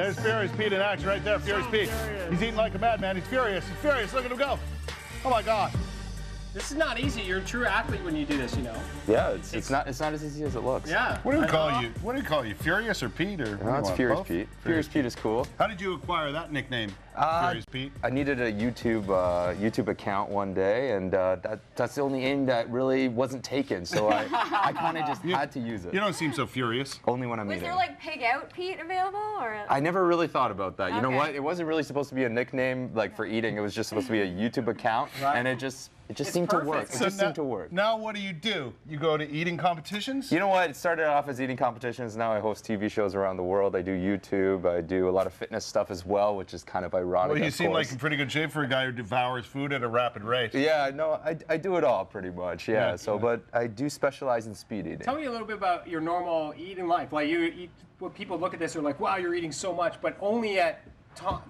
There's Furious Pete in action right there. Furious Pete. He's eating like a madman. He's furious. He's furious. Look at him go. Oh my God. This is not easy. You're a true athlete when you do this, you know. Yeah, it's not as easy as it looks. Yeah. What do we call you? What do we call you? Furious or Pete or? No, it's Furious Pete. Furious Pete is cool. How did you acquire that nickname? Furious Pete. I needed a YouTube account one day, and that's the only aim that really wasn't taken. So I kind of just had to use it. You don't seem so furious. Only when I'm eating. Was there like Pig Out Pete available, or? I never really thought about that. You know Okay. what? It wasn't really supposed to be a nickname like for eating. It was just supposed to be a YouTube account, and it just seemed to work. It So just seemed to work. Now what do? You go to eating competitions? You know what? It started off as eating competitions. Now I host TV shows around the world. I do YouTube. I do a lot of fitness stuff as well, which is kind of ironic. Well, you of seem course. like in pretty good shape for a guy who devours food at a rapid rate. Yeah, no, I do it all pretty much. Yeah. But I do specialize in speed eating. Tell me a little bit about your normal eating life. Like you eat, when people look at this, they're like, "Wow, you're eating so much," but only at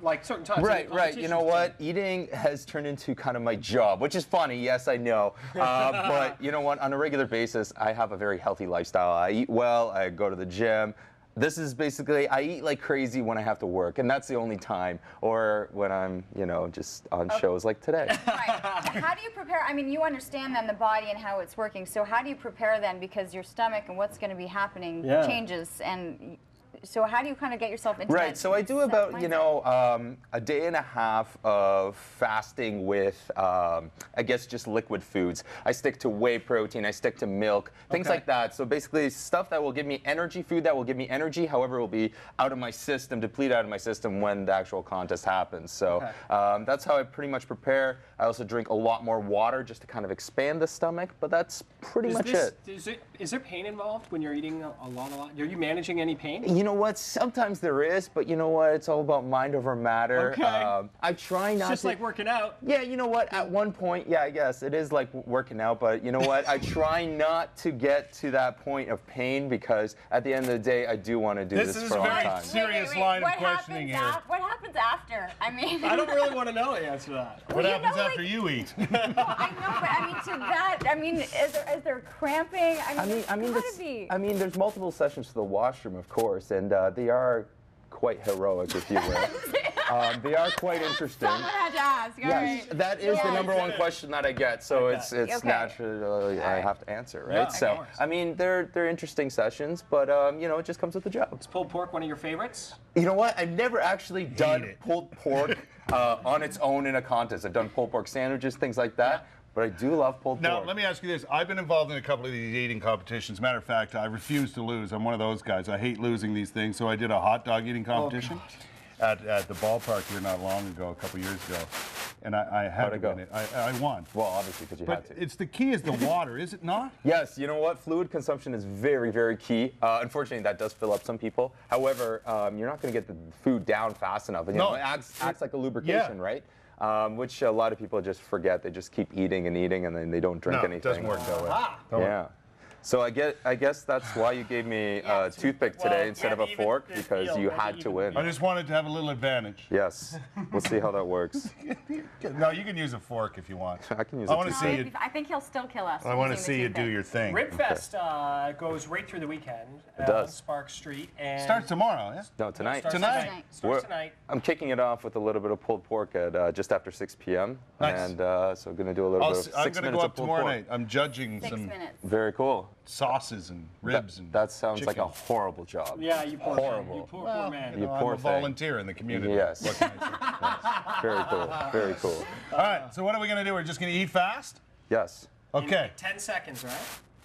like certain times. Right. You know what? Eating has turned into kind of my job, which is funny. Yes, I know. But you know what? On a regular basis, I have a very healthy lifestyle. I eat well. I go to the gym. This is basically, I eat like crazy when I have to work, and that's the only time, or when I'm, just on shows like today. Right. How do you prepare? I mean, you understand then the body and how it's working. So how do you prepare then? Because your stomach and what's going to be happening changes, and so how do you kind of get yourself into Right, that so I do about, a day and a half of fasting with, I guess, just liquid foods. I stick to whey protein, I stick to milk, things like that. So basically stuff that will give me energy, food that will give me energy, however, it will be out of my system, depleted out of my system when the actual contest happens. So that's how I pretty much prepare. I also drink a lot more water just to kind of expand the stomach, but that's pretty much it. Is there pain involved when you're eating a lot? Are you managing any pain? You know what? Sometimes there is, but you know what? It's all about mind over matter. Okay. I try not Just to. like working out. Yeah, you know what? At one point, yeah, I guess it is like working out, but you know what? I try not to get to that point of pain because at the end of the day, I do want to do this for a long time. Serious line of questioning here. What happens after? I mean, I don't really want to know the answer to that. What happens after you eat? I know, but I mean, to that, I mean, is there cramping? I mean, there's multiple sessions to the washroom, of course, and they are quite heroic, if you will. They are quite interesting. Someone had to ask. Yes, that is the number one question that I get, so it's natural. I have to answer, right? Yeah, so, I mean, they're interesting sessions, but it just comes with the job. Is pulled pork one of your favorites? You know what? I've never actually done pulled pork on its own in a contest. I've done pulled pork sandwiches, things like that. But I do love pulled pork. Now, let me ask you this. I've been involved in a couple of these eating competitions. Matter of fact, I refuse to lose. I'm one of those guys. I hate losing these things. So I did a hot dog eating competition at the ballpark here not long ago, a couple years ago. And I had to win it. I won. Well, obviously, because you had to. It's the key is the water, is it not? Yes, you know what? Fluid consumption is very, very key. Unfortunately, that does fill up some people. However, you're not going to get the food down fast enough. And, it acts like a lubrication, right? Which a lot of people just forget. They just keep eating, and then they don't drink anything. It doesn't work that way. Yeah. So I guess that's why you gave me a toothpick today instead of a fork, because you had to win. I just wanted to have a little advantage. Yes. We'll see how that works. No, you can use a fork if you want. I can use a toothpick. I think he'll still kill us. I want to see you do your thing. Ribfest goes right through the weekend. It does. On Sparks Street. And Starts tomorrow, yeah? No, tonight. Starts tonight. I'm kicking it off with a little bit of pulled pork at just after 6 p.m. Nice. And so I'm going to do a little bit of 6 minutes I'm going to go up of pulled tomorrow pork. night. I'm judging 6 some minutes. Very cool. sauces and ribs and That sounds chicken. like a horrible job. Yeah, you poor Horrible. Man. You poor man. You I'm poor a thing. volunteer in the community. Yes. What can I say? Very cool. Very cool. All right, so what are we going to do? We're just going to eat fast? Yes. Okay. 10 seconds, right?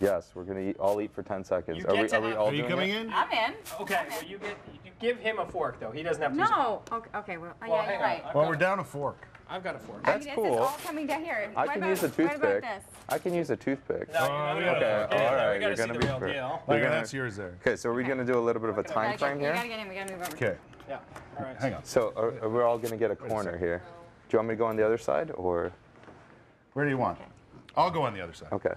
Yes, we're going to all eat for 10 seconds. You Are we get to all have- Are you doing coming it? in? I'm in. Okay, well, you give him a fork, though. He doesn't have to use No. Okay. Well, Well, yeah, hang you're on. right. Well, we're down a fork. I've got a fork. That's This cool. is all coming down here. I What can about- use a What about toothpick. this? I can use a toothpick. No, we gotta gotta- get in all there. right, We gotta you're see gonna the be real fair. deal. Okay, gonna- that's yours there. Okay, so are we going to do a little bit of a time frame You here? gotta get in. We gotta move over. Okay, Yeah. All right. hang on. So are we all going to get a corner here? Do you want me to go on the other side, or? Where do you want? I'll go on the other side. Okay.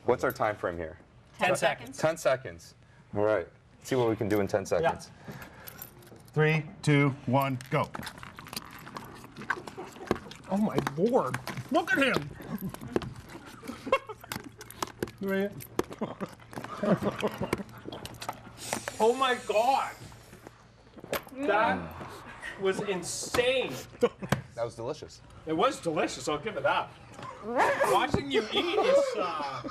What's our time frame here? 10 seconds. 10 seconds. All right. See what we can do in 10 seconds. 3, 2, 1, go. Oh, my Lord. Look at him. Oh, my God. That was insane. That was delicious. It was delicious, I'll give it that. Watching you eat is, I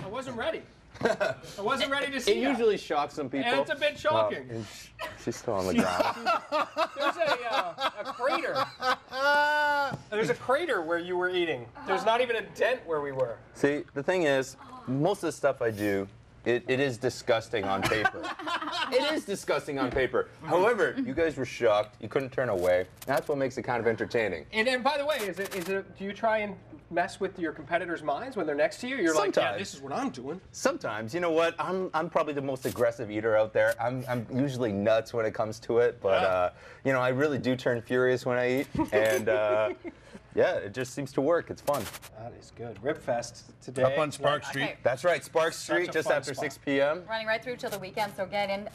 wasn't ready. I wasn't ready to see It usually shocks some people. And it's a bit shocking. And she's still on the ground. There's a crater. There's a crater where you were eating. There's not even a dent where we were. See, the thing is, most of the stuff I do, it is disgusting on paper. It is disgusting on paper. However, you guys were shocked. You couldn't turn away. That's what makes it kind of entertaining. And by the way, is it? Do you try and mess with your competitors' minds when they're next to you? You're like, yeah, this is what I'm doing. Sometimes, you know what? I'm probably the most aggressive eater out there. I'm usually nuts when it comes to it, but you know, I really do turn furious when I eat, and yeah, it just seems to work. It's fun. That is good. Ribfest today. Up on Sparks Street. Okay. That's right, Sparks Street, a just fun after spot. 6 p.m. Running right through till the weekend, so get in.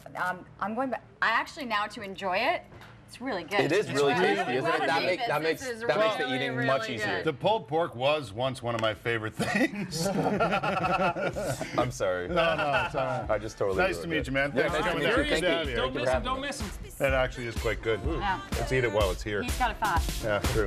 I'm going back. I actually now to enjoy it. It's really good. It is really I tasty, isn't wanna it? That, make makes this. This is that makes the really, eating really much good. easier. The pulled pork was once one of my favorite things. I'm sorry. No, it's all right. I just totally Nice to meet you, man. Yeah, Thanks nice for to coming meet down. you. Good Thank to you. have you. Don't miss him. Don't miss him. It actually is quite good. Yeah. Let's eat it while it's here. He's got it fast. Yeah, true.